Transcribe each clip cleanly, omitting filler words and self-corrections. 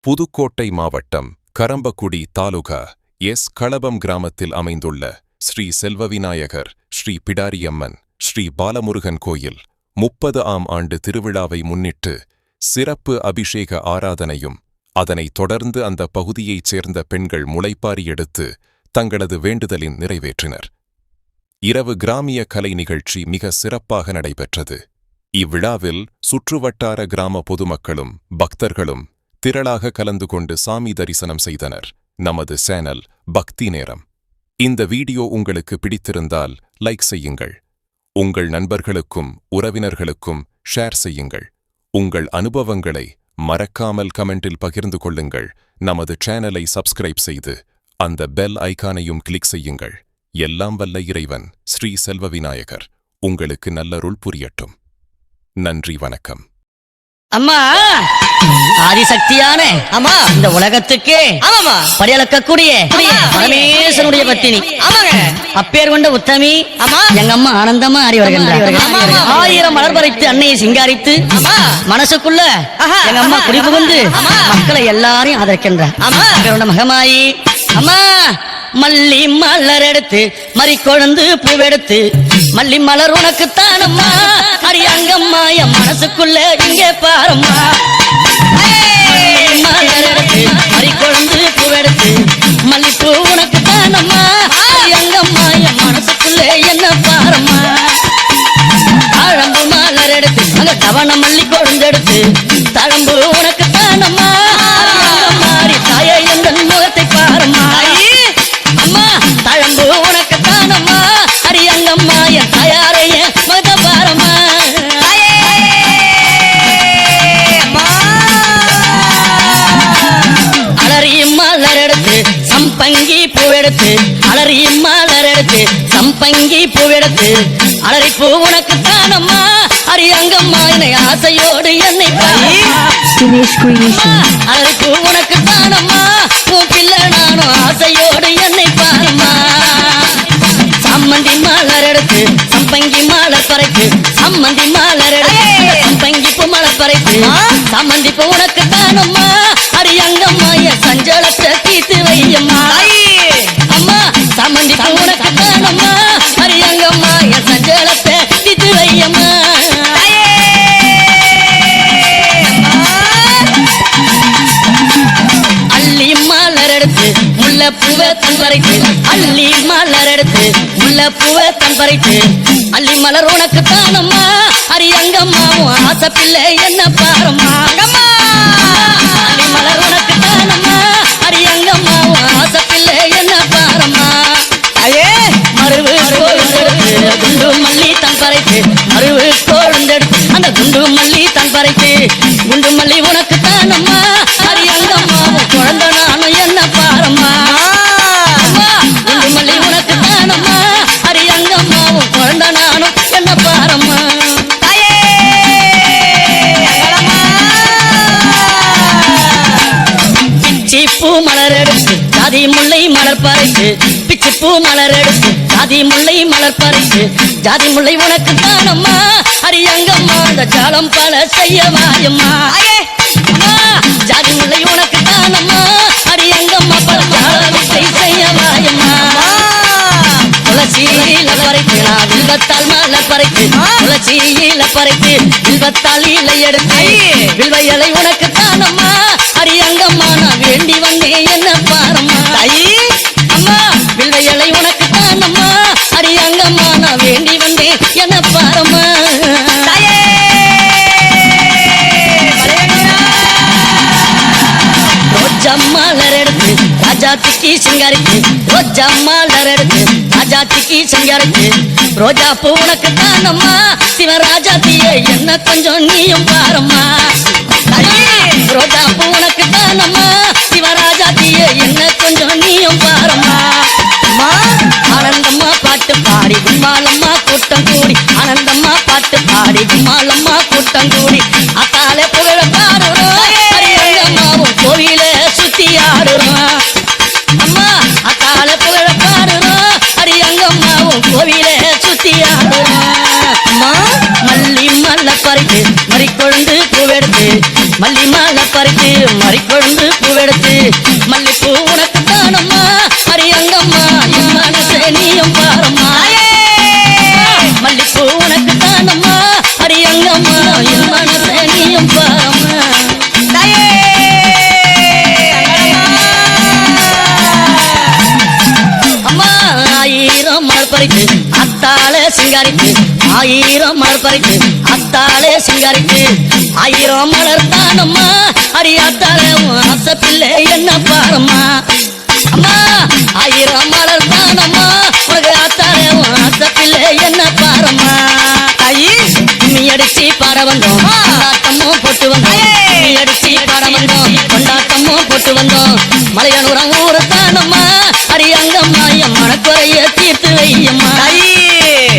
புதுக்கோட்டை மாவட்டம் கரம்பக்குடி தாலுகா எஸ். களபம் கிராமத்தில் அமைந்துள்ள ஸ்ரீ செல்வவிநாயகர், ஸ்ரீ பிடாரியம்மன், ஸ்ரீ பாலமுருகன் கோயில் 30ஆம் ஆண்டு திருவிழாவை முன்னிட்டு சிறப்பு அபிஷேக ஆராதனையும், அதனைத் தொடர்ந்து அந்த பகுதியைச் சேர்ந்த பெண்கள் முளைப்பாரி எடுத்து தங்களது வேண்டுதலின் நிறைவேற்றினர். இரவு கிராமிய கலை நிகழ்ச்சி மிக சிறப்பாக நடைபெற்றது. இவ்விழாவில் சுற்றுவட்டார கிராம பொதுமக்களும் பக்தர்களும் திரளாக கலந்து கொண்டு சாமி தரிசனம் செய்தனர். நமது சேனல் பக்தி நேரம். இந்த வீடியோ உங்களுக்கு பிடித்திருந்தால் லைக் செய்யுங்கள். உங்கள் நண்பர்களுக்கும் உறவினர்களுக்கும் ஷேர் செய்யுங்கள். உங்கள் அனுபவங்களை மறக்காமல் கமெண்டில் பகிர்ந்து கொள்ளுங்கள். நமது சேனலை சப்ஸ்கிரைப் செய்து அந்த பெல் ஐகானையும் கிளிக் செய்யுங்கள். எல்லாம் வல்ல இறைவன் ஸ்ரீ செல்வவிநாயகர் உங்களுக்கு நல்லருள் புரியட்டும். நன்றி, வணக்கம். அம்மா ஆதிசக்தியான அம்மா இந்த உலகத்துக்கே ஆமாமா படியளக்கக்கூடிய பரமேஸ்வரனுடைய பத்தினி ஆமாங்க. அப்பேர் கொண்ட உத்தமி அம்மா எங்க அம்மா ஆனந்தமா ஆடி வருகின்றார். 1000 மலர் பறித்து அன்னையை சிங்காரித்து மனசுக்குள்ள எங்க அம்மா குடிபுகுந்து மக்களை எல்லாரையும் ஆதரிக்கின்றார். மகமாயி அம்மா மல்லி மலர் எடுத்து மறி கொழுந்து பூவெடுத்து மல்லி மலர் உனக்குத்தான் அம்மா அரியங்கம்மா என் மனசுக்குள்ள இங்கே பாரம்மா. மலர் எடுத்து மறி கொழுந்து பூவெடுத்து மல்லிப்பூ உனக்குத்தான் அம்மா அரியங்கம்மா என் மனசுக்குள்ள என்ன பாரம்மா. தாழம்பு மலர் எடுத்து அங்க தவண மல்லி கொழுந்து எடுத்து தழம்பு உனக்குத்தான் அம்மா அரியங்கம்மாடி தாயே எங்கள் முகத்தை பாரம்மா. அம்மா தழம்பு உனக்கு தானம்மா அரியங்கம்மா என் தாயாரைய மத பாரம்மா. அலறி மலர் எடுத்து சம்பங்கி பூவெடுத்து அலறி மலர் எடுத்து சம்பங்கி பூவெடுத்து அலறி பூ உனக்கு தானம்மா அரியங்கம்மா என்னை ஆசையோடு என்னை அலறி பூ உனக்கு தானம்மா உன் பிள்ளை நானும் ஆசையோடு என்னை பாருமா. சம்மந்தி மலர் எடுத்து சம்பங்கி மலர் பறைத்து சம்மந்தி மலர் எடுத்து சம்பங்கி பூ மலர் பறைத்து சம்மந்தி பூ உனக்கு தானம்மா அரியங்கம்மா என் சஞ்சலத்தை தீர்த்து வையம்மா. அம்மா சம்மந்தி பூ உனக்கு தானம்மா அரியங்கம்மா என் சஞ்சலத்தை தீர்த்து வையம்மா. அள்ளி மலர் எடுத்து முல்லை பூவை தன் பறித்து அள்ளி மலர் எடுத்து முல்லை பூவை தன் பறித்து அள்ளி மலர் உனக்கு தானம்மா அரியங்கம்மாவும் ஆசை பிள்ளை என்ன பாரம்மா. அள்ளி மலர் உனக்கு தானம்மா அரியங்கம்மாவும் ஆசை பிள்ளை என்ன பாரம்மா. மருவு கோழுந்தெடுத்து குண்டு மல்லி தன் பறித்து மருவு கோழுந்தெடுத்து அந்த குண்டு மல்லி தன் பறித்து குண்டு மல்லி உனக்கு தானம்மா அரியங்கம்மாவும் குழந்தை நானும் என்ன பாரம்மா. குண்டு மல்லி உனக்கு தானம்மா அரியங்கம்மாவும் குழந்தை நானும் என்ன பாரம்மா. பிச்சி பூ மலர் எடுத்து ஜாதி முல்லை மலர் பறித்து பிச்சி பூ மலர் எடுத்து ஜாதி முல்லை மலர் பறித்து ஜாதி முல்லை உனக்கு தானம்மா அரியங்கம்மா அந்த ஜாலம் பல செய்ய வாயம்மா. ஜாதி முல்லை உனக்கு தானம்மா அரியங்கம்மா பல ஜாலத்தை செய்ய வாயம்மா. துளசியில பறித்து நான் வில்வத்தால் மலர் பறித்து துளசியில பறித்து வில்வத்தால் இலை எடுத்து வில்வ இலை உனக்கு தானம்மா அரியங்கம்மா நான் வேண்டி வந்தேன் என்ன பாரம்மா. அம்மா வில்வ இலை உனக்கு தானம்மா அரியங்கம்மா நான் வேண்டி வந்தேன் என்ன பாரம்மா. ரோஜா மலர் எடுத்து ராஜாத்திக்கு சிங்காரித்து ரோஜா மலர் எடுத்து ராஜாத்திக்கு சிங்காரித்து ரோஜா பூ உனக்கு தானம்மா சிவராஜாத்தியே என்ன கொஞ்சம் நீயும் பாரம்மா. ரோஜா பூ உனக்கு தானம்மா சிவராஜாத்தியே என்ன கொஞ்சம் நீயும் பாரம்மா. ஆனந்தம்மா பாட்டு பாடி கும்மாலம்மா கூட்டம் கூடி ஆனந்தம்மா பாட்டு பாடி கும்மாலம்மா கூட்டம் கூடி அத்தாலே புகழ பாடுறோம் அரியங்கம்மாவும் கோவில சுத்தி ஆடுறோம். அம்மா அத்தாலே புகழ பாடுறோம் அரியங்கம்மாவும் கோவில சுத்தி ஆடுறோம். அம்மா மல்லி மல்ல பறித்து மறி கொழுந்து பூவெடுத்து மல்லி மாலை பறித்து மறிக்கொழுந்து பூவெடுத்து மல்லிப்பூ உனக்கு தானம்மா அரியங்கம்மா என் மனசே நீயும் பாரம்மா மல்லிப்பூ உனக்கு தானம்மா அரியங்கம்மா என் மனசே நீயும் பாரம்மா அம்மா ஆயிரம் மலர் பறித்து அத்தாளே சிங்காரித்து ஆயிரம் மலர் பறித்து அத்தாளே சிங்காரித்து ஆயிரம் மலர் தானம்மா அடியாத்தாளே ஆசை பிள்ளை என்ன பாரம்மா அம்மா ஆயிரம் மலர் தானம்மா உனக்கு ஆத்தாளே ஆசை பிள்ளை என்ன பாரம்மா கும்மி அடிச்சு பாட வந்தோம் கொண்டாட்டமும் போட்டு வந்தோம் கும்மி அடிச்சு பாட வந்தோம் கொண்டாட்டமும் போட்டு வந்தோம் மலையனூரம் ஊரு தானம்மா அரியங்கம்மா என் மனக்குறைய தீர்த்து வையம்மா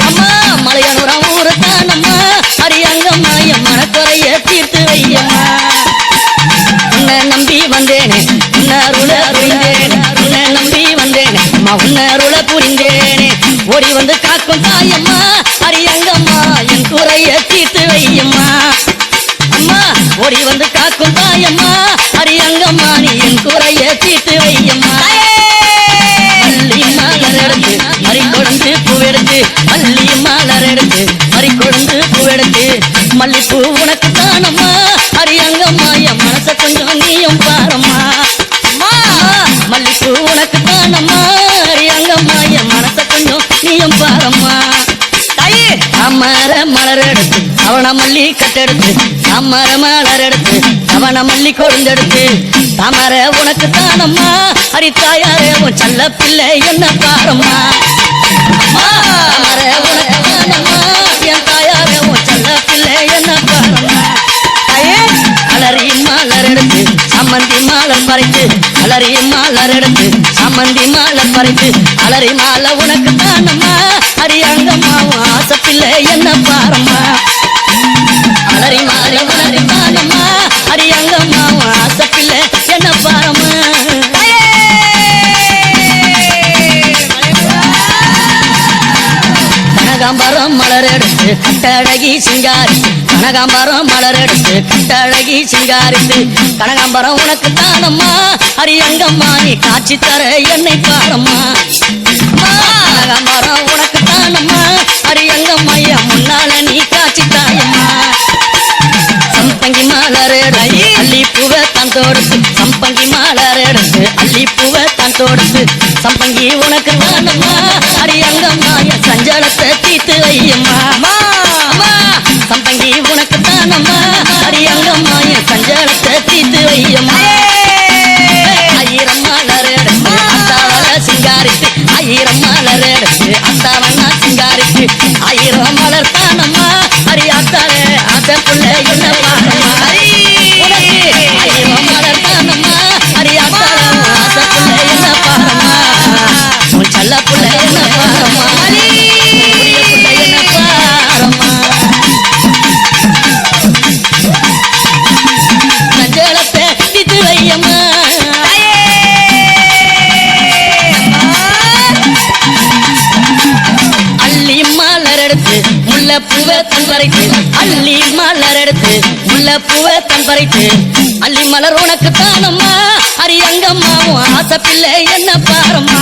அம்மா மலையனூரம் ஊரு தானம்மா அரியங்கம்மா என் மனக்குறைய தீர்த்து வையம்மா உன்னை நம்பி வந்தேனே உன்னருள புரிந்தேனே உன்னை நம்பி வந்தேனே அம்மா உன்னருள புரிந்தேனே ஓடி வந்து காக்கும் தாயம்மா அரியங்கம்மா என் குறைய தீர்த்து வையம்மா அம்மா ஓடி வந்து காக்கும் தாயம்மா அரியங்கம்மா நீ என் குறைய தீர்த்து வையம்மா மல்லி மலர் எடுத்து மறிக்கொழுந்து பூவெடுத்து மல்லி மலர் எடுத்து மறிக்கொழுந்து பூவெடுத்து மல்லிப்பூ உனக்கு தானம்மா அரியங்கம்மா என் மனச கொஞ்சம் நீயும் பாரம்மா மல்லிப்பூ உனக்கு தானம்மா அரியங்கம்மா என் மனச கொஞ்சம் நீயும் பாரம்மா தாமர மலர் எடுத்து அவன மல்லி கட்டெடுத்து தாமர மலர் எடுத்து அவன மல்லி கொழுந்தெடுத்து தாமர உனக்கு தானம்மா அரித்தாயாரே உன் செல்ல பிள்ளை என்ன பாரம்மா தாமர உனக்கு தானம்மா என் தாயாரே உன் செல்ல பிள்ளை என்ன பாரம்மா அலரி மலர் எடுத்து சம்மந்தி மாலர் பறித்து அலரி மலர் எடுத்து சம்மந்தி மாலர் பறித்து அலரி மாலை உனக்கு தானம்மா அரியங்கம்மா ஆசை பிள்ளை என்ன பாரம்மா அலரி மாலை உனக்கு தானம்மா அரியங்கம்மா ஆசை பிள்ளை என்ன பாரம்மா கனகாம்பரம் மலர் எடுத்து கட்டழகி சிங்காரித்து கனகாம்பரம் மலர் எடுத்து கட்டழகி சிங்காரித்து கனகாம்பரம் உனக்கு தானம்மா அரியங்கம்மா நீ காட்சி தர என்னை பாரம்மா கனகாம்பரம் உனக்கு தானம்மா அரியங்கம்மா என் முன்னால நீ காட்சி தாயம்மா சம்பங்கி மலர் எடுத்து அள்ளி பூவை தான் தொடுத்து சம்பங்கி மலர் எடுத்து அள்ளி பூவை தான் தொடுத்து சம்பங்கி உனக்கு தானம்மா அரியங்கம்மா என் சஞ்சலத்தை தீர்த்து வையம்மா சம்பங்கி உனக்கு தானம்மா அரியங்கம்மா என் சஞ்சலத்தை தீர்த்து வையம்மா ஆயிரம் மலர் எடுத்து அத்தாவல சிங்காரித்து ஆயிரம் மலர் எடுத்து அத்தாவண்ணா சிங்காரித்து ஆயிரம் மலர் தானம்மா அரியாத்தாலே ஆசை பிள்ளை என்ன பாரம்மா ஆயிரம் மலர் தானம்மா அரியாத்தாலே ஆசை பிள்ளை என்ன பாரம்மா உன் செல்ல பிள்ளை என்ன பாரம்மா பிள்ளை என்ன பாரம்மா சஞ்சலத்தை தீர்த்து வையம்மா அள்ளி மலர் எடுத்து முல்லை பூவை தன் பறித்து அள்ளி மலர் எடுத்து முல்லை பூவை தன் பறித்து அள்ளி மலர் உனக்கு தானம்மா அரியங்கம்மா ஆசை பிள்ளை என்ன பாரம்மா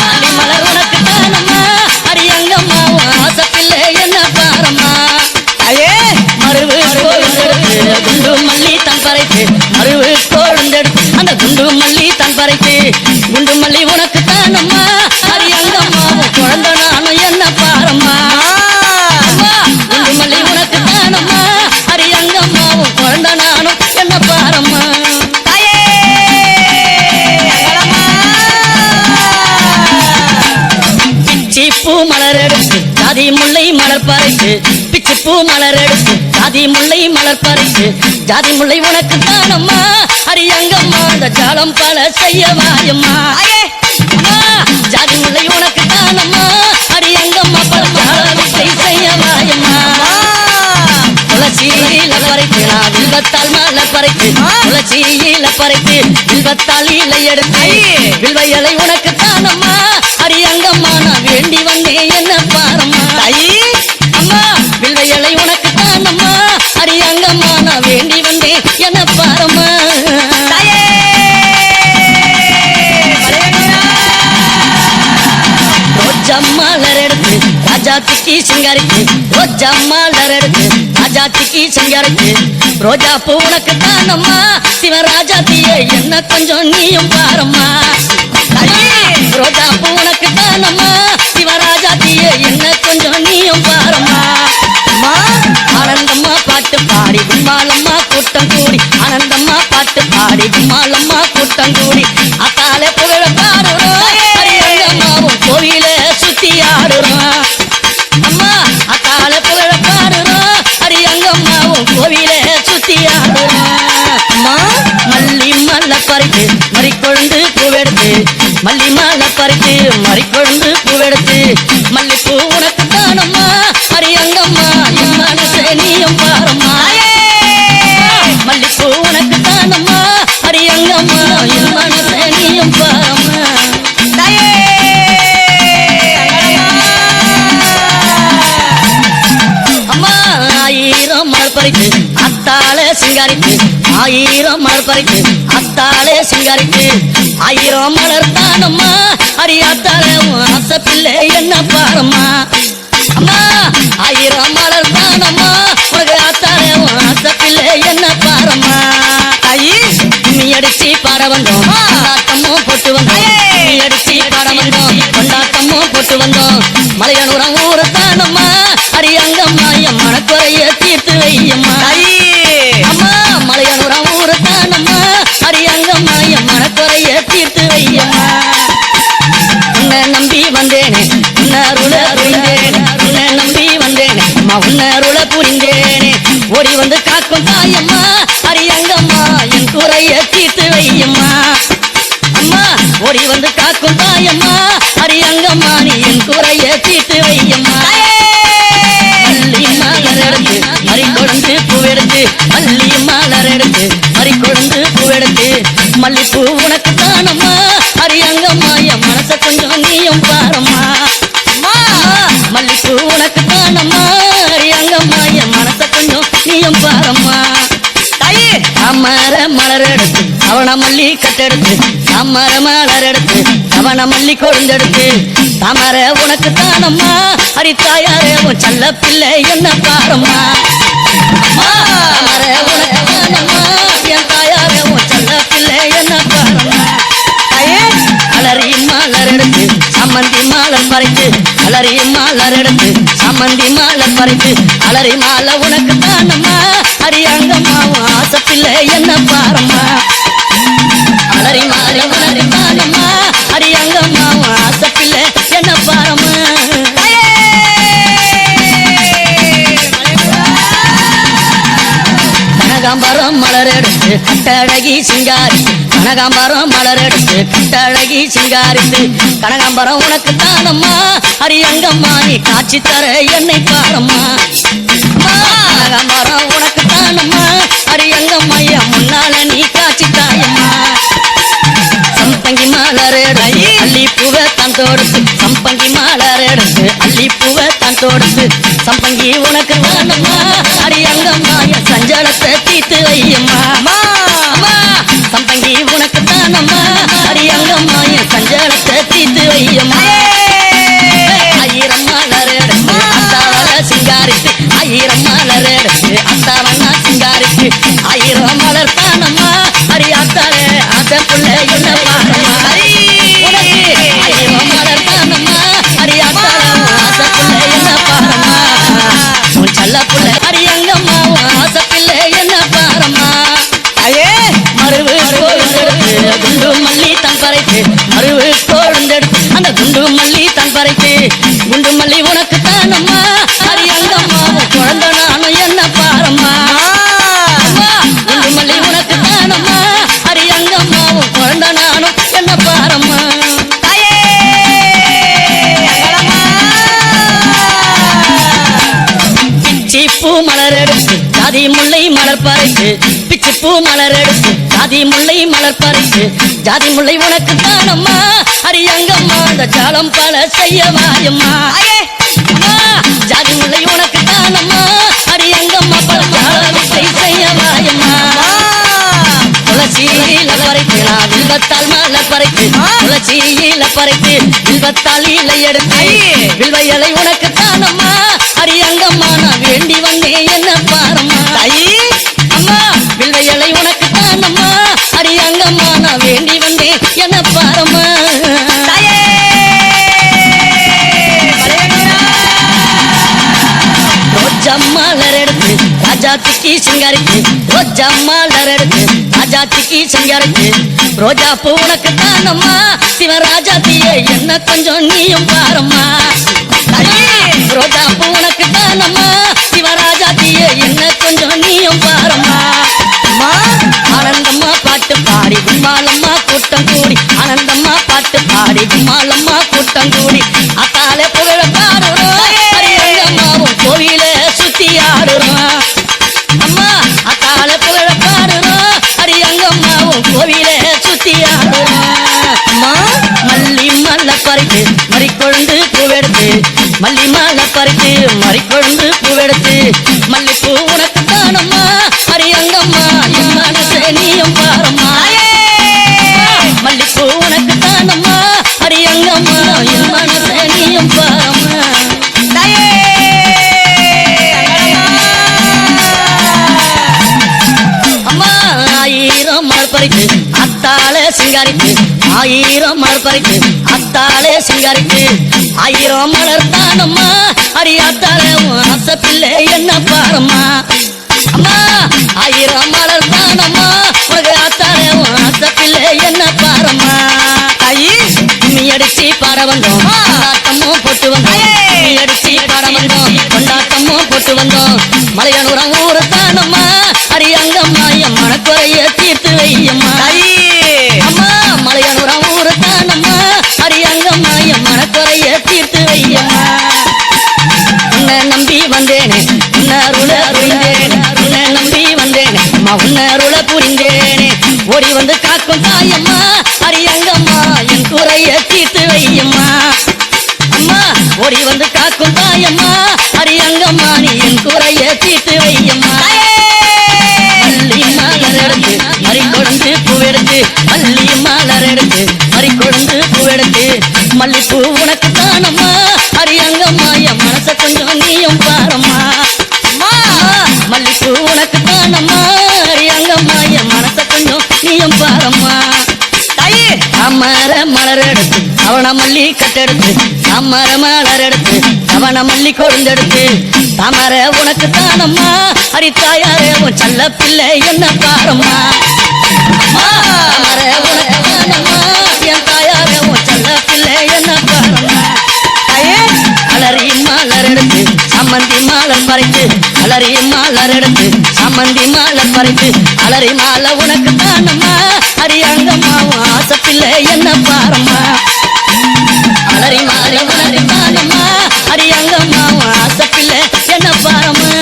அள்ளி மலர் உனக்கு தானம்மா அரியங்கம்மா ஆசை பிள்ளை என்ன பாரம்மா மருவு கோழுந்தெடுத்து குண்டு மல்லி தன் பறித்து மருவு கோழுந்தெடுத்து அந்த குண்டு மல்லி தன் பறித்து குண்டு மல்லி உனக்கு தானம்மா அரியங்கம்மா குழந்தை நானும் என்ன பாரம்மா குண்டு மல்லி உனக்கு தானம்மா அரியங்கம்மா குழந்தை நானும் என்ன பாரம்மா பிச்சி பூ மலர் எடுத்து ஜாதி முல்லை மலர் பறித்து பிச்சி பூ மலர் எடுத்து ஜாதி முல்லை மலர் பறித்து ஜாதி முல்லை உனக்கு தானம்மா அரியங்கம்மா அந்த ஜாலம் பல செய்ய வாயம்மா ஜாதி முல்லை உனக்கு தானம்மா அரியங்கம்மா பல ஜாலத்தை செய்ய வாயம்மா துளசியில பறித்து நான் வில்வத்தால் மலர் பறித்து துளசியில பறித்து வில்வத்தால் இலை எடுத்து வில்வ இலை உனக்கு தானம்மா அரியங்கம்மா நான் வேண்டி வந்தேன் என்ன பாரம்மா அம்மா வில்வ இலை உனக்கு தானம்மா அரியங்கம்மா நான் வேண்டி சிங்காரிக்கு ரோஜா மலர் எடுத்து ராஜாத்திக்கு சிங்காரிக்கு ரோஜா பூ உனக்கு தானம்மா சிவராஜாத்தியே என்ன கொஞ்சம் நீயும் பாரம்மா ரோஜா பூ உனக்கு தானம்மா சிவராஜாத்தியே என்ன கொஞ்சம் நீயும் பாரம்மா ஆனந்தம்மா பாட்டு பாடி கும்மாலம்மா கூட்டம் கூடி ஆனந்தம்மா பாட்டு பாடி கும்மாலம்மா கூட்டம் கூடி அத்தாலே புகழ பாடுறோம் அம்மாவும் கோவில சுத்தி ஆடுறோம் அம்மா அத்தாலே புகழ பாடுறோம் அரியங்கம்மாவும் கோவில சுத்தி ஆடுறோம் அம்மா மல்லி மல்ல பறித்து மறிக்கொழுந்து பூவெடுத்து மல்லி மாலை பறித்து மறிக்கொழுந்து பூவெடுத்து மல்லிப்பூ உனக்கு தானம்மா அரியங்கம்மா என் மனசே நீயும் பாரம்மா மல்லிப்பூ உனக்கு தானம்மா அரியங்கம்மா என் மனசே நீயும் பாரம்மா அம்மா ஆயிரம் மலர் பறித்து அத்தாலே சிங்காரித்து ஆயிரம் மலர் பறித்து அத்தாலே சிங்காரித்து ஆயிரம் மலர் தானம்மா அரியாத்தாலே ஆசை பிள்ளை என்ன பாரம்மா அம்மா ஆயிரம் மலர் தானம்மா உனக்கு ஆத்தாலே ஆசை பிள்ளை என்ன பாரம்மா கும்மி அடிச்சு பாட வந்தோம் கொண்டாட்டமும் போட்டு வந்தோம் கும்மி அடிச்சு பாட வந்தோம் கொண்டாட்டமும் போட்டு வந்தோம் மலையனூரம் ஊரு தானம்மா அரியங்கம்மா என் மனக்குறைய தீர்த்து வையம்மா அம்மா மலையனூரம் ஊரு தானம்மா அரியங்கம்மா என் மனக்குறைய தீர்த்து வையம்மா உன்னை நம்பி வந்தேனே உன்னருள புரிந்தேனே உன்னை நம்பி வந்தேனே அம்மா உன்னருள புரிந்தேனே ஓடி வந்து காக்கும் தாயம்மா அரியங்கம்மா என் குறைய தீர்த்து வையம்மா அம்மா ஓடி வந்து காக்கும் தாயம்மா அரியங்கம்மா நீ என் குறைய தீர்த்து வையம்மா மல்லி மலர் எடுத்து மறிக்கொழுந்து பூவெடுத்து மல்லி மலர் எடுத்து மறிக்கொழுந்து பூவெடுத்து மல்லிப்பூ உனக்கு தானம்மா அரியங்கம்மா என் மனச கொஞ்சம் நீயும் பாரம்மா மல்லிப்பூ உனக்கு தானம்மா அரியங்கம்மா என் மனச கொஞ்சம் நீயும் பாரம்மா தாமர மலர் எடுத்து அவன மல்லி கட்டெடுத்து தாமர மலர் எடுத்து அவன மல்லி கொழுந்தெடுத்து தாமர உனக்கு தானம்மா அரித்தாயாரே உன் செல்ல பிள்ளை என்ன பாரம்மா தாமர உனக்கு தானம்மா என் தாயாரே உன் செல்ல பிள்ளை என்ன பாரம்மா அலரி மலர் எடுத்து சம்மந்தி மாலர் பறித்து அலரி மலர் எடுத்து சம்மந்தி மாலர் பறித்து அலரி மாலை உனக்கு தானம்மா அரியங்கம்மாவும் ஆசை பிள்ளை என்ன பாரம்மா அலரி மாலை உனக்கு தானம்மா அரியங்கம்மாவும் ஆசை பிள்ளை என்ன பாரம்மா கனகாம்பரம் மலர் எடுத்து கட்டழகி சிங்காரி கனகாம்பரம் மலர் எடுத்து கட்டழகி சிங்காரித்து கனகாம்பரம் உனக்கு தானம்மா அரியங்கம்மா நீ காட்சி தர என்னை பாரம்மா கனகாம்பரம் உனக்கு தானம்மா அரியங்கம்மா என் முன்னால நீ காட்சி தாயம்மா சம்பங்கி மலர் எடுத்து அள்ளி பூவை தான் தொடுத்து சம்பங்கி மலர் எடுத்து அள்ளி பூவை தான் தொடுத்து சம்பங்கி உனக்கு தானம்மா அரியங்கம்மா என் சஞ்சலத்தை தீர்த்து வையம்மா சம்பங்கி உனக்கு தானம்மா அரியங்கம்மா என் சஞ்சலத்தை தீர்த்து வையம்மா ஆயிரம் மலர் எடுத்து அத்தாவன சிங்காரித்து ஆயிரம் மலர் எடுத்து அத்தாவன சிங்காரித்து ஆயிரம் மலர் தானம்மா அரியாத்தாலே ஆசை புள்ள என்ன பாரம்மா ஆயிரம் மலர் தானம்மா அரியாத்தாலே ஆசை புள்ள என்ன பாரம்மா உன் செல்ல புள்ள அரியங்கம்மா ஆசை பிள்ளை என்ன பாரம்மா மருவு கோழுந்தெடுத்து குண்டு மல்லி தன் பறைத்து மருவு கோழுந்தெடுத்து அந்த குண்டு மல்லி தன் பறைத்து குண்டு மல்லி உனக்கு தானம்மா அரியங்கம்மா குழந்தை நானும் என்ன பாரம்மா குண்டு மல்லி உனக்கு தானம்மா அரியங்கம்மா குழந்தை நானும் என்ன பாரம்மா பிச்சிப்பூ மலர் எடுத்து ஜாதி முல்லை மலர் பறித்து பிச்சிப்பூ மலர் எடுத்து ஜாதி முல்லை மலர் பறித்து ஜாதி முல்லை உனக்கு தானம்மா அரியங்கம்மா அந்த ஜாலம் பல செய்ய வாயம்மா ஜாதி முல்லை உனக்கு தானம்மா அரியங்கம்மா பல ஜாலத்தை செய்ய வாயம்மா துளசி துளசியில பறித்து நான் வில்வத்தால் மாலை பறித்து துளசியில பறித்து வில்வத்தால் இலை எடுத்து வில்வ இலை உனக்கு தானம்மா அரியங்கம்மா நான் வேண்டி வந்தேன் என்ன பாரம்மா அம்மா வில்வ இலை உனக்கு தானம்மா அரியங்கம்மா நான் வேண்டி வந்தேன் என்ன பாரம்மா ரோஜம்மாலர் எடுத்து ராஜாத்திக்கு சிங்காரிக்கு ரோஜம்மாலர் எடுத்து ராஜாத்திக்கு சிங்காரிக்கு ரோஜா பூ உனக்கு தானம்மா சிவராஜாத்தியே என்ன கொஞ்சம் நீயும் பாரம்மா ரோஜா பூ உனக்கு தானம்மா சிவராஜாத்தியே என்ன கொஞ்சம் நீயும் பாரம்மா ஆனந்தம்மா பாட்டு பாடி கும்மாலம்மா கூட்டம் கூடி ஆனந்தம்மா பாட்டு பாடி கும்மாலம்மா கூட்டம் கூடி அத்தாலே புகழ பாடுறோம் அரியங்கம்மாவும் கோவில சுத்தி ஆடுறோம் அம்மா அத்தால புகழ பாடுறோம் அரியங்கம்மாவும் கோவில சுத்தி ஆடுறோம் அம்மா மல்லி மாலை பறித்து மறிக்கொழுந்து பூவெடுத்து மல்லி மாலை பறித்து மறிக்கொழுந்து பூவெடுத்து மல்லிப்பூ உனக்கு தானம்மா அரியங்கம்மா என் மனசே நீயும் பாரம்மா மல்லிப்பூ உனக்கு தானம்மா அரியங்கம்மா என் மனசே நீயும் பாரம்மா அம்மா ஆயிரம் மலர் பறித்து அத்தாளே சிங்காரிக்கு ஆயிரம் மலர் பறித்து அத்தாளே சிங்காரிக்கு ஆயிரம் மலர் தானம்மா அரியாத்தாளே ஆசை பிள்ளை என்ன பாரம்மா அம்மா ஆயிரம் மலர் தானம்மா உனக்கு ஆத்தாளே ஆசை பிள்ளை என்ன பாரம்மா நீ அடிச்சு பாட வந்தோம் கொண்டாட்டமும் போட்டு வந்தோம் நீ அடிச்சு பாட வந்தோம் கொண்டாட்டமும் போட்டு வந்தோம் மலையனூரம் ஊரு தானம்மா அரியங்கம்மா என் மனக்குறைய தீர்த்து வையம்மா அம்மா மலையனூரம் ஊரு தானம்மா அரியங்கம்மா என் மனக்குறைய தீர்த்து வையம்மா உன்னை நம்பி வந்தேனே உன்னருள புரிந்தேனே உன்னை நம்பி வந்தேனே அம்மா உன்னருள புரிந்தேனே ஓடி வந்து காக்கும் தாயம்மா அரியங்கம்மா என் குறைய தீர்த்து வையம்மா அம்மா ஓடி வந்து காக்கும் தாயம்மா அரியங்கம்மா நீ என் குறைய தீர்த்து வையம்மா மல்லி மாலர் எடுத்து மறிக்கொழுந்து பூவெடுத்து மல்லி மாலர் எடுத்து மறிக்கொழுந்து பூவெடுத்து மல்லிப்பூ உனக்கு தானம்மா அரியங்கம்மா என் மனச கொஞ்சம் நீயும் பாரம்மா மல்லிப்பூ உனக்கு தானம்மா அரியங்கம்மா என் மனச கொஞ்சம் நீயும் பாரம்மா அமர மலர் எடுத்து அவன மல்லி கட்டெடுத்து அமர மலர் எடுத்து அவன மல்லி கொழுந்தெடுத்து தாமர உனக்கு தானம்மா அரித்தாயாரே உன் செல்ல பிள்ளை என்ன பாரம்மா தாமர உனக்கு தானம்மா என் தாயாரே உன் செல்ல பிள்ளை என்ன பாரம்மா அலரி மாலர் எடுத்து சம்மந்தி மாலர் பறித்து அலரி மாலர் எடுத்து சம்மந்தி மாலர் பறித்து அலரி மாலை உனக்கு தானம்மா அரியங்கம்மாவும் ஆசை பிள்ளை என்ன பாரம்மா அலரி மாலை உனக்கு தானம்மா அரியங்கம்மாவும் ஆசை பிள்ளை என்ன பாரம்மா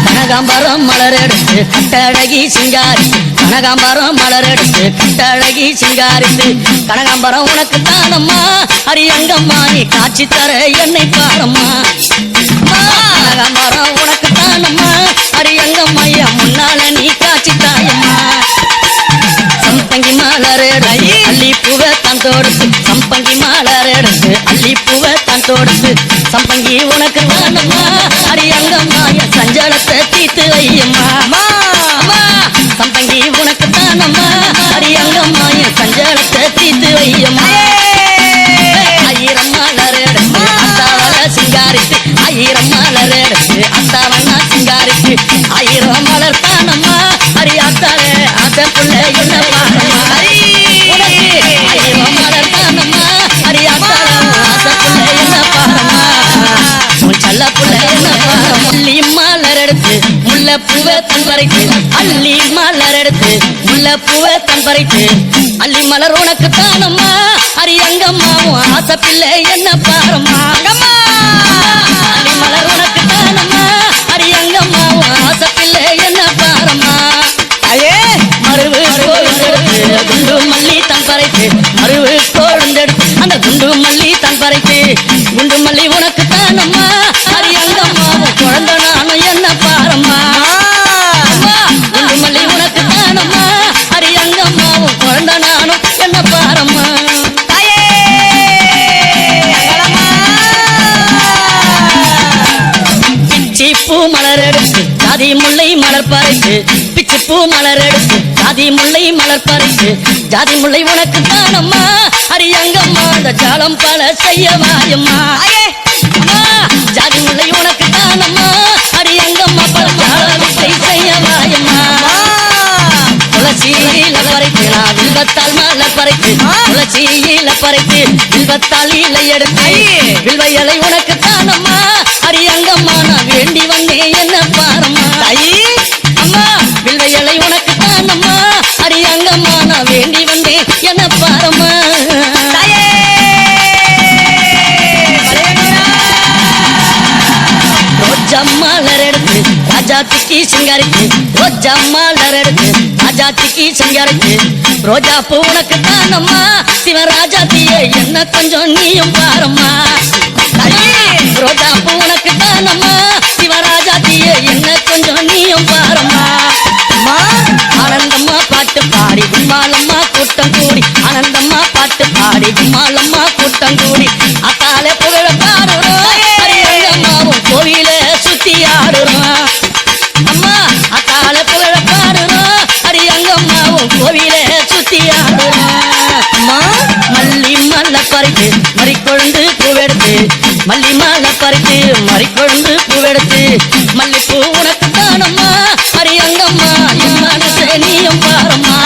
கனகாம்பரம் மலர் எடுத்து கட்டழகி சிங்காரி கனகாம்பரம் மலர் எடுத்து கட்டழகி சிங்காரித்து கனகாம்பரம் உனக்கு தானம்மா அரியங்கம்மா நீ காட்சி தர என்னை பாரம்மா கனகாம்பரம் உனக்கு தானம்மா அரியங்கம்மா என் முன்னால நீ காட்சி தாயம்மா சம்பங்கி மலர் எடுத்து அள்ளி பூவை தான் தொடுத்து சம்பங்கி மலர் எடுத்து அள்ளி பூவை தான் தொடுத்து சம்பங்கி உனக்கு தானம்மா அரியங்கம்மா என் சஞ்சலத்தை தீர்த்து வையம்மா சம்பங்கி உனக்கு தானம்மா அரியங்கம்மா என் சஞ்சலத்தை தீர்த்து வையம்மா ஆயிரம் மலர் எடுத்து அத்தாவல சிங்காரித்து ஆயிரம் மலர் எடுத்து அத்தாவண்ணா சிங்காரித்து ஆயிரம் மலர் தானம்மா அரியாத்தாலே ஆசை புள்ள என்ன பாரம்மா ஆயிரம் மலர் தானம்மா அரியாத்தாலே ஆசை புள்ள என்ன பாரம்மா உன் செல்ல புள்ள என்ன பாரம்மா அள்ளி மலர் எடுத்து முல்லை பூவை தன் பறித்து அள்ளி மலர் எடுத்து முல்லை பூவை தன் பறித்து அள்ளி மலர் உனக்கு தானம்மா அரியங்கம்மாவும் ஆசை பிள்ளை என்ன பாரம்மா அள்ளி மலர் உனக்கு தானம்மா அரியங்கம்மாவும் ஆசை பிள்ளை என்ன பாரம்மா மருவு கோழுந்தெடுத்து குண்டு மல்லி தன் பறித்து மருவு கோழுந்தெடுத்து அந்த குண்டு மல்லி தன் பறித்து குண்டு மல்லி உனக்கு தானம்மா அரியங்கம்மாவும் குழந்தை நானும் என்ன பிச்சி பூ மலர் எடுத்து ஜாதி முல்லை மலர் பறித்து பிச்சி பூ மலர் எடுத்து ஜாதி முல்லை மலர் பறித்து ஜாதி முல்லை உனக்கு தானம்மா அரியங்கம்மா அந்த ஜாலம் பல செய்யவாயம்மா அம்மா ஜாதி முல்லை உனக்கு தானம்மா அரியங்கம்மா பல ஜாலத்தை செய்யவாயம்மா துளசியில பறித்து நான் வில்வத்தால் மாலை பறித்து துளசியில பறித்து வில்வத்தால் இலை எடுத்து வில்வ இலை உனக்கு தானம்மா அரியங்கம்மா நான் வேண்டி வந்தேன் என்ன பாரம்மா அம்மா வில்வ இலை உனக்கு தானம்மா அரியங்கம்மா நான் வேண்டி வந்தேன் என்ன பாரம்மா ரோஜா மலர் எடுத்து ராஜாத்திக்கு சிங்காரிக்கு ரோஜா மலர் எடுத்து ராஜாத்திக்கு சிங்காரிக்கு ரோஜா பூ உனக்கு தானம்மா சிவராஜாத்தியே என்ன கொஞ்சம் நீயும் பாரம்மா ரோஜா பூ உனக்கு தானம்மா சிவராஜாத்தியே என்ன கொஞ்சம் நீயும் பாரம்மா ஆனந்தம்மா பாட்டு பாடி கும்மாலம்மா கூட்டம் கூடி ஆனந்தம்மா பாட்டு பாடி கும்மாலம்மா கூட்டம் கூடி அத்தாலே புகழ பாடுறோம் அரியங்கம்மாவும் கோவில சுத்தி ஆடுறோம் அம்மா அத்தாலே புகழ பாடுறோம் அரியங்கம்மாவும் கோவில சுத்தி ஆடுறோம் அம்மா மல்லி மல்ல பறித்து மறிக்கொழுந்து பூவெடுத்து மல்லி மாலை பறித்து மறிக்கொழுந்து பூவெடுத்து மல்லிப்பூ உனக்கு தானம்மா அரியங்கம்மா என் மனசே நீயும் பாரம்மா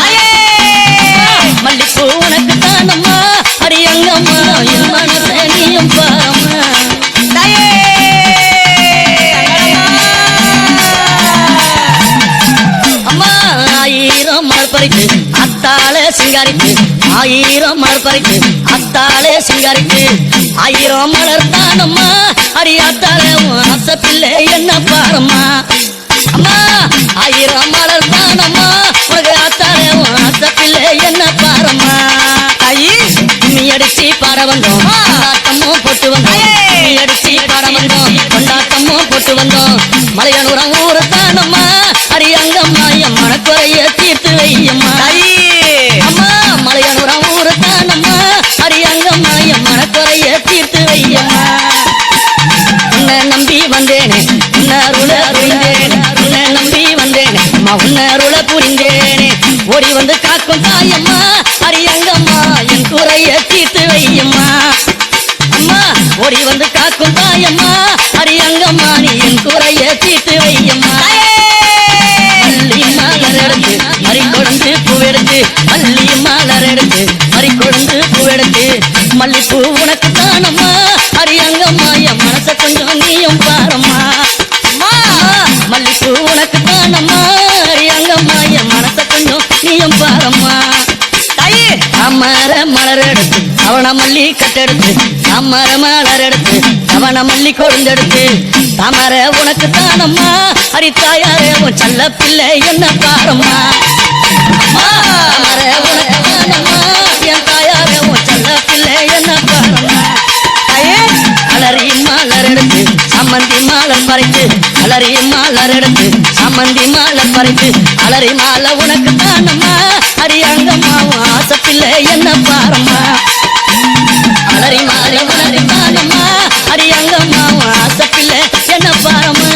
மல்லிப்பூ உனக்கு தானம்மா அரியங்கம்மா என் மனசே நீயும் பாரம்மா அம்மா ஆயிரம் மலர் பறித்து அத்தாலே சிங்காரித்து ஆயிரம் மலர் பறித்து அத்தாலே சிங்காரித்து ஆயிரம் மலர் தானம்மா அரியாத்தாலே ஆசை பிள்ளை என்ன பாரம்மா அம்மா ஆயிரம் மலர் தானம்மா உனக்கு ஆத்தாலே ஆசை பிள்ளை என்ன பாரம்மா கும்மி அடிச்சு பாட வந்தோம் கொண்டாட்டமும் போட்டு வந்தோம் கும்மி அடிச்சு பாட வந்தோம் கொண்டாட்டமும் போட்டு வந்தோம் மலையனூரம் ஊரு தானம்மா அரியங்கம்மா என் மனக்குறைய தீர்த்து வையம்மா அம்மா மலையனூரம் ஊரு தானம்மா அரியங்கம்மா என் மனக்குறைய தீர்த்து வையம்மா உன்னை நம்பி வந்தேனே உன்னருள புரிந்தேனே உன்னை நம்பி வந்தேனே அம்மா உன்னருள புரிந்தேனே ஓடி வந்து காக்கும் தாயம்மா அரியங்கம்மா என் குறைய தீர்த்து வையம்மா அம்மா ஓடி வந்து காக்கும் தாயம்மா அரியங்கம்மா நீ என் குறைய தீர்த்து வையம்மா மல்லி மலர் எடுத்து மறிக்கொழுந்து பூவெடுத்து மல்லி மலர் எடுத்து மறிக்கொழுந்து பூவெடுத்து மல்லிப்பூ உனக்கு தானம்மா அரியங்கம்மா என் மனச கொஞ்சம் நீயும் பாரம்மா மல்லிப்பூ உனக்கு தானம்மா அரியங்கம்மா என் மனச கொஞ்சம் நீயும் பாரம்மா தாமர மலர் எடுத்து அவன மல்லி கட்டெடுத்து தாமர மலர் எடுத்து அவன மல்லி கொழுந்தெடுத்து தாமர உனக்கு தானம்மா அரித்தாயாரே உன் செல்ல பிள்ளை என்ன பாரம்மா தாமர உனக்கு தானம்மா என் தாயாரே உன் செல்ல பிள்ளை என்ன பாரம்மா அலரி மலர் எடுத்து சம்மந்தி மாலர் பறித்து அலரி மலர் எடுத்து சம்மந்தி மாலர் பறித்து அலரி மாலை உனக்கு தானம்மா அரியங்கம்மாவும் ஆசை பிள்ளை என்ன பாரம்மா அலரி மாலை உனக்கு தானம்மா அரியங்கம்மாவும் ஆசை பிள்ளை என்ன பாரம்மா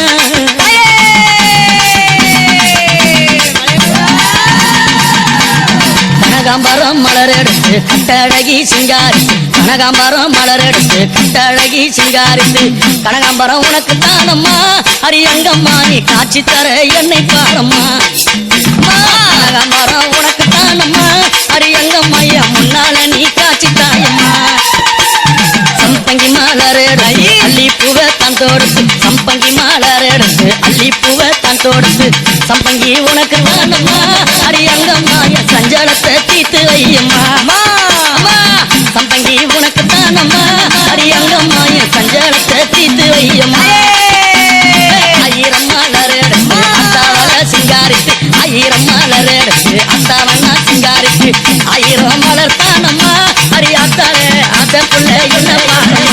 கனகாம்பரம் மலர் எடுத்து கட்டழகி சிங்காரித்து கனகாம்பரம் மலர் எடுத்து கட்டழகி சிங்காரித்து கனகாம்பரம் உனக்கு தானம்மா அரியங்கம்மா நீ காட்சி தர என்னை பாரம்மா கனகாம்பரம் உனக்கு தானம்மா அரியங்கம்மா என் முன்னால நீ காட்சி தாயம்மா சம்பங்கி மலர் எடுத்து அள்ளி பூவை தான் தொடுத்து சம்பங்கி மலர் எடுத்து அள்ளி பூவை தான் தொடுத்து சம்பங்கி உனக்கு தானம்மா அரியங்கம்மா என் சஞ்சலத்தை தீர்த்து வையம்மா சம்பங்கி உனக்கு தானம்மா அரியங்கம்மா என் சஞ்சலத்தை தீர்த்து வையம்மா ஆயிரம் மலர் எடுத்து அத்தாவல சிங்காரித்து ஆயிரம் மலர் எடுத்து அத்தாவண்ணா சிங்காரித்து ஆயிரம் மலர் தானம்மா அரியாத்தாலே ஆசை புள்ள என்ன பாரம்மா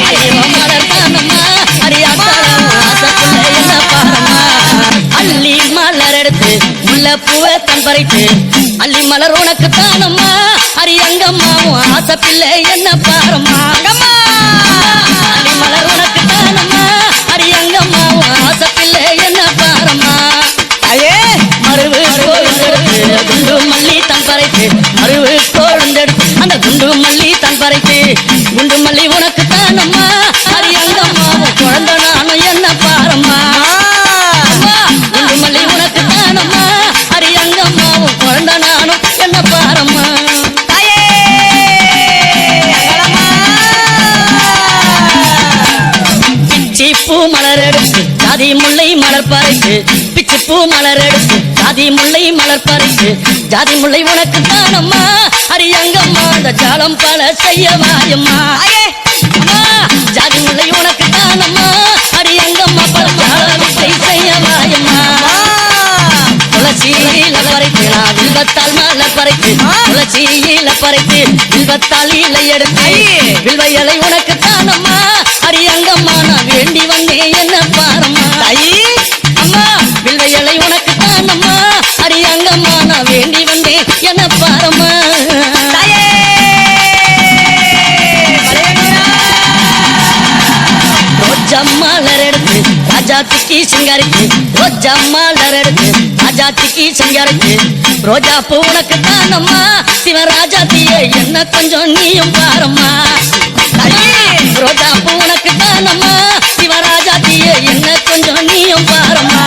ஆயிரம் மலர் தானம்மா அரியாத்தாலே ஆசை புள்ள என்ன பாரம்மா அள்ளி மலர் எடுத்து முல்லை பூவை தன் பறித்து அள்ளி மலர் உனக்கு தானம்மா அரியங்கம்மாவும் ஆசை பிள்ளை என்ன பாரம்மா அள்ளி மலர் உனக்கு தானம்மா ஜாதி முல்லை மலர் பறித்து பிச்சு பூ மலர் எடுத்து ஜாதி முல்லை மலர் பறித்து ஜாதி முல்லை உனக்கு தானம்மா அரியங்கம்மா அந்த ஜாலம் பல செய்யவாயம்மா அம்மா ஜாதி முல்லை உனக்கு தானம்மா அரியங்கம்மா பல ஜாலத்தை செய்யவாயம்மா துளசியில பறித்து நான் வில்வத்தால் மாலை பறித்து துளசியில பறித்து வில்வத்தால் இலை எடுத்து வில்வ இலை உனக்கு தானம்மா அரியங்கம்மா நான் வேண்டி வந்தேன் என்ன பாரம்மா அம்மா வில்வ இலை உனக்கு தானம்மா அரியங்கம்மா நான் வேண்டி வந்தேன் என்ன பாரம்மா ரோஜா மலர் எடுத்து ராஜாத்திக்கு சிங்காரிக்கு ரோஜா மலர் எடுத்து ராஜாத்திக்கு சிங்காரிக்கு ரோஜா பூ உனக்கு தானம்மா சிவராஜாத்தியே என்ன கொஞ்சம் நீயும் பாரம்மா ரோஜா பூ உனக்கு தானம்மா சிவராஜாத்தியே என்ன கொஞ்சம் நீயும் பாரம்மா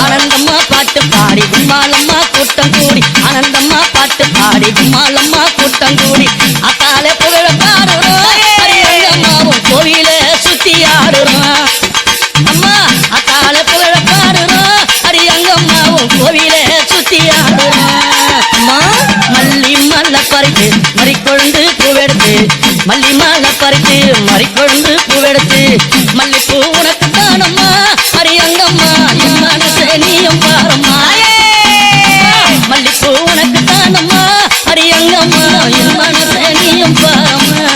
ஆனந்தம்மா பாட்டு பாடி கும்மாலம்மா கூட்டம் கூடி ஆனந்தம்மா பாட்டு பாடி கும்மாலம்மா கூட்டம் கூடி அத்தாலே புகழ பாடுறோம் அரியங்கம்மாவும் கோவில சுத்தி ஆடுறோம் அம்மா அத்தாலே புகழ பாடுறோம் அரியங்கம்மாவும் கோவில சுத்தி ஆடுறோம் அம்மா மல்லி மல்ல பறித்து மறிக்கொழுந்து பூவெடுத்து மல்லி மாலை பறித்து மறிக்கொழுந்து பூவெடுத்து மல்லிப்பூ உனக்கு தானம்மா அரியங்கம்மா என் மனசே நீயும் பாரம்மா மல்லிப்பூ உனக்கு தானம்மா அரியங்கம்மா என் மனசே நீயும் பாரம்மா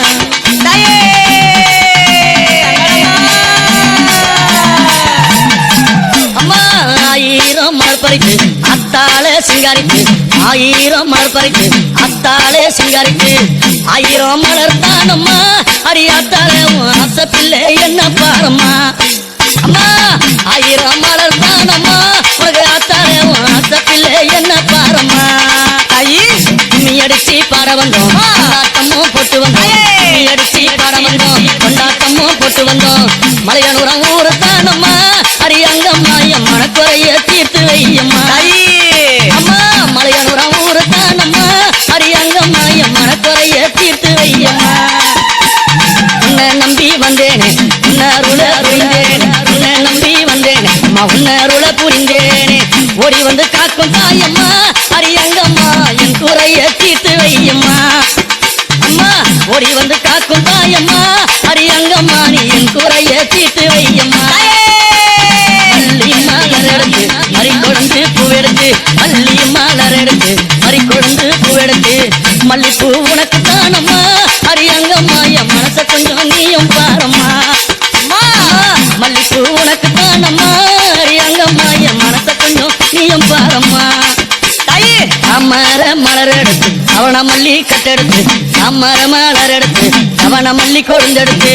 அம்மா ஆயிரம் மலர் பறித்து அத்தாலே சிங்காரித்து ஆயிரம் மலர் பறித்து அத்தாலே சிங்காரித்து ஆயிரம் மலர் தானம்மா அரியாத்தாலே ஆசை பிள்ளை என்ன பாரம்மா அம்மா ஆயிரம் மலர் தானம்மா உனக்கு ஆத்தாலே ஆசை பிள்ளை என்ன பாரம்மா கும்மி அடிச்சு பாட வந்தோம் கொண்டாட்டமும் போட்டு வந்தோம் கும்மி அடிச்சு பாட வந்தோம் கொண்டாட்டமும் போட்டு வந்தோம் மலையனூரம் ஊரு தானம்மா அரியங்கம்மா என் மனக்குறைய தீர்த்து வையம்மா அம்மா மலையனூரம் ஊரு தானம்மா அரியங்கம்மா என் மனக்குறைய தீர்த்து வையம்மா உன்னை நம்பி வந்தேனே உன்னருள புரிந்தேனே உன்னை நம்பி வந்தேனே அம்மா உன்னருள புரிந்தேனே ஓடி வந்து காக்கும் தாயம்மா அரியங்கம்மா என் குறைய தீர்த்து வையம்மா அம்மா ஓடி வந்து காக்கும் தாயம்மா அரியங்கம்மா நீ என் குறைய தீர்த்து வையம்மா மல்லி மலர் எடுத்து மறிக்கொழுந்து பூவெடுத்து மல்லி மலர் எடுத்து மறிக்கொழுந்து பூவெடுத்து மல்லிப்பூ உனக்கு தானம்மா அரியங்கம்மா என் மனச கொஞ்சம் நீயும் பாரம்மா மல்லிப்பூ உனக்கு தானம்மா அரியங்கம்மா என் மனச கொஞ்சம் நீயும் பாரம்மா தாமர மலர் எடுத்து அவன மல்லி கட்டெடுத்து தாமர மலர் எடுத்து அவன மல்லி கொழுந்தெடுத்து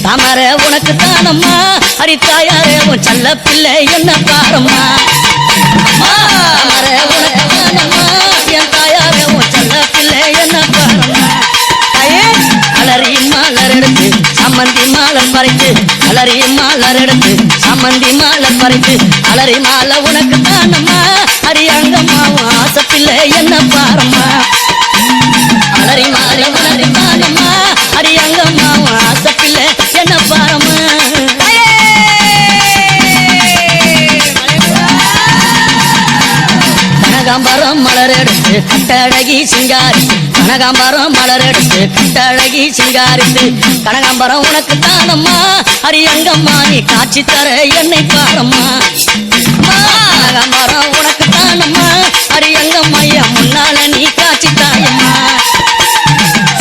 தாமர உனக்கு தானம்மா அரித்தாயாரே உன் செல்ல பிள்ளை என்ன பாரம்மா தாமர உனக்கு தானம்மா என் தாயாரே உன் செல்ல பிள்ளை என்ன பாரம்மா அலரி மலர் எடுத்து சம்மந்தி மாலர் பறித்து அலரி மலர் எடுத்து சம்மந்தி மாலர் பறித்து அலரி மாலை உனக்கு தானம்மா அரியங்கம்மா ஆசை பிள்ளை என்ன பாரம்மா அலரி மாலை உனக்கு தானம்மா அரியங்கம்மா ஆசை பிள்ளை என்ன பாரம்மா கனகாம்பரம் மலர் எடுத்து கட்டழகி சிங்காரித்து கனகாம்பரம் மலர் எடுத்து கட்டழகி சிங்காரித்து கனகாம்பரம் உனக்கு தானம்மா அரியங்கம்மா நீ காட்சி தர என்னை பாரம்மா கனகாம்பரம் உனக்கு தானம்மா அரியங்கம்மா என் முன்னால நீ காட்சி தாயம்மா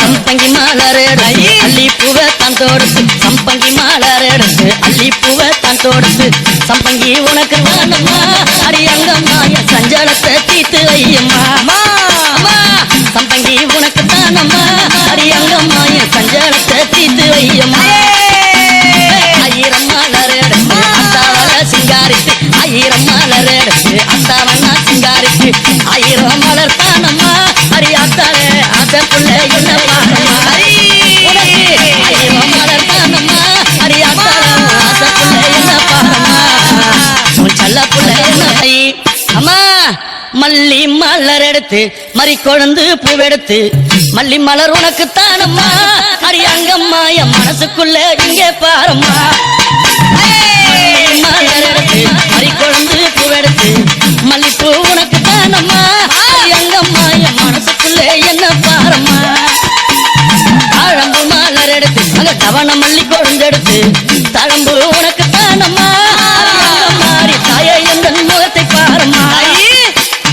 சம்பங்கி மலர் எடுத்து அள்ளி பூவை தான் தொடுத்து சம்பங்கி மலர் எடுத்து அள்ளி பூவை தான் தொடுத்து சம்பங்கி உனக்கு தானம்மா அரியங்கம்மா என் சஞ்சலத்தை தீர்த்து வையம்மா சம்பங்கி உனக்கு தானம்மா அரியங்கம்மா என் சஞ்சலத்தை தீர்த்து வையம்மா ஆயிரம் மலர் எடுத்து அத்தாவல சிங்காரித்து ஆயிரம் மலர் எடுத்து அத்தாவனா சிங்காரித்து ஆயிரம் மலர் தானம்மா அரியாத்தாலே ஆசை புள்ள என்ன பாரம்மா ஆயிரம் மலர் தானம்மா அரியாத்தாலே ஆசை புள்ள என்ன பாரம்மா உன் செல்ல புள்ள என்ன அம்மா மல்லி மலர் எடுத்து மறிக்கொழுந்து பூவெடுத்து மல்லி மலர் உனக்கு தானம்மா அரியங்கம்மா என் மனசுக்குள்ள இங்கே பாரம்மா மலர் எடுத்து மறிக்கொழுந்து பூவெடுத்து மல்லிப்பூ உனக்கு தானம்மா எங்கம்மா என் மனசுக்குள்ளே என்ன பாரம்மா தாழம்பு மலர் எடுத்து அங்க தவண மல்லி கொழுந்தெடுத்து தழம்பு உனக்கு தானம்மா மாறி தாயே எந்த முகத்தை பாரம்மா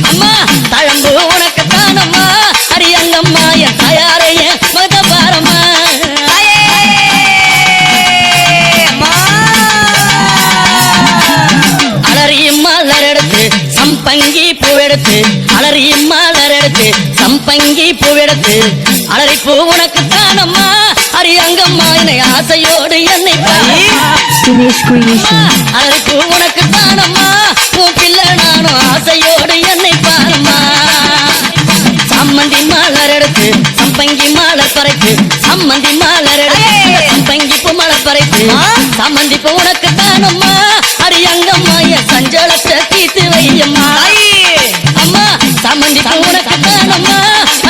அம்மா தழம்பு உனக்கு தானம்மா அரியங்கம்மா என் தாயாரைய மத பாரம்மா அலறியும் மலர் எடுத்து சம்பங்கி பூவெடுத்து அலறியும் மலர் எடுத்து சம்பங்கி பூவெடுத்து அலறி பூ உனக்கு தானம்மா அரியங்கம்மா என்னை ஆசையோடு என்னை Dinesh Creation. அலறி பூ உனக்கு தானம்மா உன் பிள்ளை நானும் ஆசையோடு என்னை பாரும்மா சம்மந்தி மலர் எடுத்து சம்பங்கி மலர் பறைத்து சம்மந்தி மலர் எடுத்து சம்பங்கி பூ மலர் பறைத்து சம்மந்தி பூ உனக்கு தானம்மா அரியங்கம்மா என் சஞ்சலத்தை தீர்த்து வையம்மா அம்மா சம்மந்தி பூ உனக்கு தானம்மா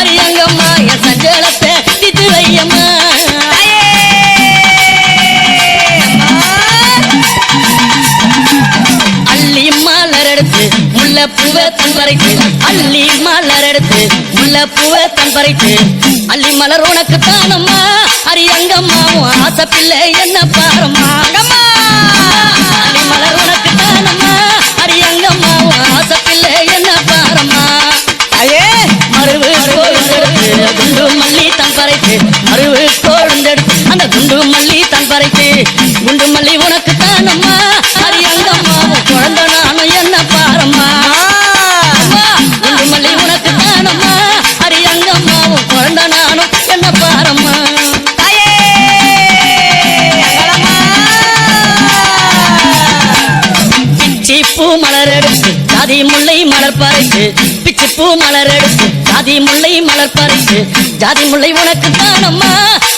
அரியங்கம்மா என் சஞ்சலத்தை தீர்த்து வையம்மா அள்ளி மலர் எடுத்து முல்லைப்பூவை தன் பறித்து அள்ளி மலர் எடுத்து முல்லைப்பூவை தன் பறித்து அள்ளி மலர் உனக்கு தானம்மா அரியங்கம்மா உன் ஆசை பிள்ளை என்ன பாரம்மா அள்ளி மலர் உனக்கு தானம்மா அரியங்கம்மா உன் ஆசை பிள்ளை என்ன பாரம்மா மருவு கோழுந்தெடுத்து குண்டு மல்லி தன் பறித்து மருவு கோழுந்தெடுத்து அந்த குண்டு மல்லி தன் பறித்து குண்டு மல்லி உனக்கு தானம்மா அரியங்கம்மா உன் குழந்தை நானும் என்ன பாரம்மா குண்டு மல்லி உனக்கு தானம்மா அரியங்கம்மா உன் குழந்தை நானும் என்ன பாரம்மா பிச்சி பூ மலர் எடுத்து ஜாதி முல்லை மலர் பறித்து பிச்சி பூ மலர் எடுத்து ஜாதி முல்லை மலர் பறித்து ஜாதி முல்லை உனக்கு தானம்மா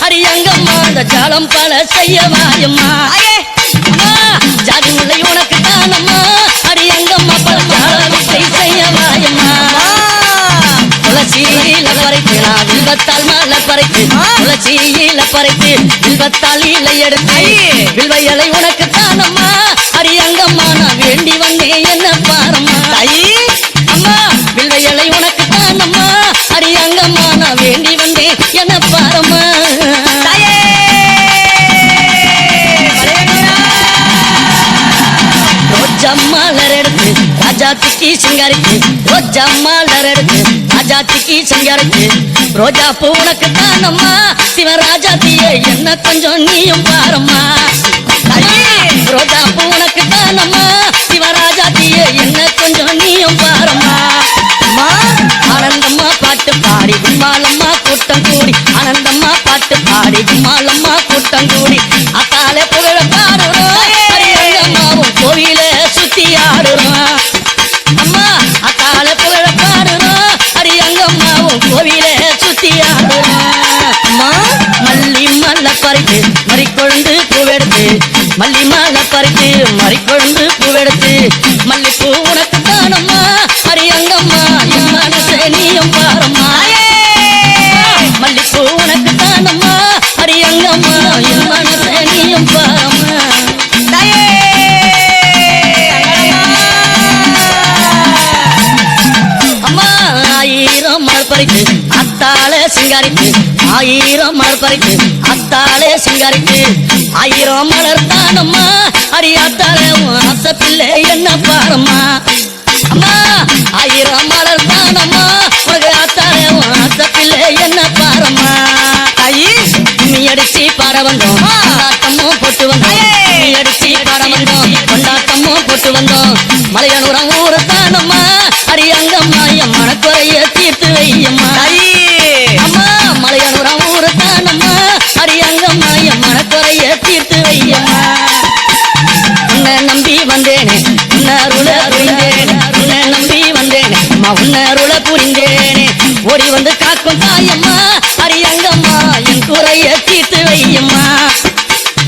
அரியங்கம்மா அந்த ஜாலம் பல செய்ய வாயம்மா ஜாதி முல்லை உனக்கு தானம்மா அரியங்கம்மா பல ஜாலத்தை செய்ய வாயம்மா துளசியில பறித்து நான் வில்வத்தால் மலர் பறித்து துளசியில பறித்து வில்வத்தால் இலை எடுத்து வில்வ இலை உனக்கு தானம்மா அரியங்கம்மா நான் வேண்டி வந்தேன் என்ன பாரம்மா அம்மா வில்வ இலை உனக்கு தானம்மா அரியங்கம்மா நான் வேண்டி வந்தேன் என்ன பாரம்மா ரோஜா மலர் எடுத்து ராஜாத்திக்கு சிங்காரிக்கு ரோஜா மலர் எடுத்து ராஜாத்திக்கு சிங்காரிக்கு ரோஜா பூ உனக்கு தானம்மா சிவராஜாத்தியே என்ன கொஞ்சம் நீயும் பாரம்மா ரோஜா பூ உனக்கு தானம்மா சிவராஜாத்தியே என்ன கொஞ்சம் நீயும் பாரம்மா ஆனந்தம்மா பாட்டு பாடி கும்மாலம்மா கூட்டம் கூடி ஆனந்தம்மா பாட்டு பாடி கும்மாலம்மா கூட்டம் கூடி அத்தாலே புகழ பாடுறோம் அரியங்கம்மாவும் கோவில சுத்தி ஆடுறோம் அம்மா அத்தாலே புகழ பாடுறோம் அரியங்கம்மாவும் கோவில சுத்தி ஆடுறோம் அம்மா மல்லி மல்ல பறித்து மறிக்கொழுந்து பூவெடுத்து மல்லி மல்ல பறித்து மறிக்கொழுந்து பூவெடுத்து மல்லிப்பூ உனக்கு தானம்மா அரியங்கம்மா என் மனசே நீயும் பாரம்மா மல்லிப்பூ உனக்கு தானம்மா அரியங்கம்மா என் மனசே நீயும் பாரம்மா அம்மா ஆயிரம் மலர் பறித்து அத்தாளே சிங்காரிக்கு ஆயிரம் மலர் பறித்து அத்தாளே சிங்காரிக்கு ஆயிரம் மலர் தானம்மா அரியாத்தாளே உன் ஆசை பிள்ளை என்ன பாரம்மா அம்மா ஆயிரம் மலர் தானம்மா உனக்கு ஆத்தாளே உன் ஆசை பிள்ளை என்ன பாரம்மா நீ அடிச்சு பாட வந்தோம் கொண்டாட்டமும் போட்டு வந்தோம் நீ அடிச்சு பாட வந்தோம் கொண்டாட்டமும் போட்டு வந்தோம் மலையனூரம் ஊரு தானம்மா அரியங்கம்மா என் மனக்குறைய தீர்த்து வையம்மா அம்மா மலையனூரம் ஊரு தானம்மா அரியங்கம்மா என் மனக்குறைய தீர்த்து வையம்மா உன்னை நம்பி வந்தேனே உன்னை அருள புரிந்தேனே உன்னை நம்பி வந்தேனே அம்மா உன்னை அருள புரிந்தேனே ஓடி வந்து காக்கும் தாயம்மா அரியங்கம்மா என் குறைய தீர்த்து வையம்மா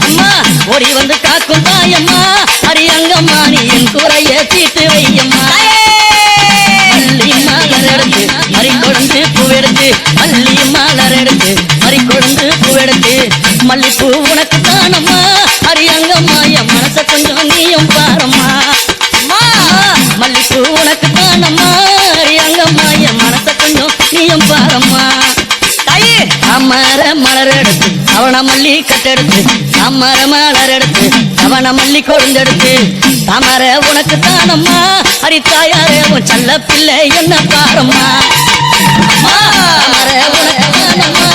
அம்மா ஓடி வந்து காக்கும் தாயம்மா அரியங்கம்மா நீ என் குறைய தீர்த்து வையம்மா மல்லி மலர் எடுத்து மறிக்கொழுந்து பூவெடுத்து மல்லி மலர் எடுத்து மறிக்கொழுந்து பூவெடுத்து மல்லிப்பூ உனக்கு தானம்மா அரியங்கம்மா என் மலர் எடுத்து அவன மல்லி கட்டெடுத்து தாமர மலர் எடுத்து அவன மல்லி கொழுந்தெடுத்து தாமர உனக்கு தானம்மா அரித்தாயாரே உன் செல்ல பிள்ளை என்ன பாரம்மா தாமர உனக்கு தானம்மா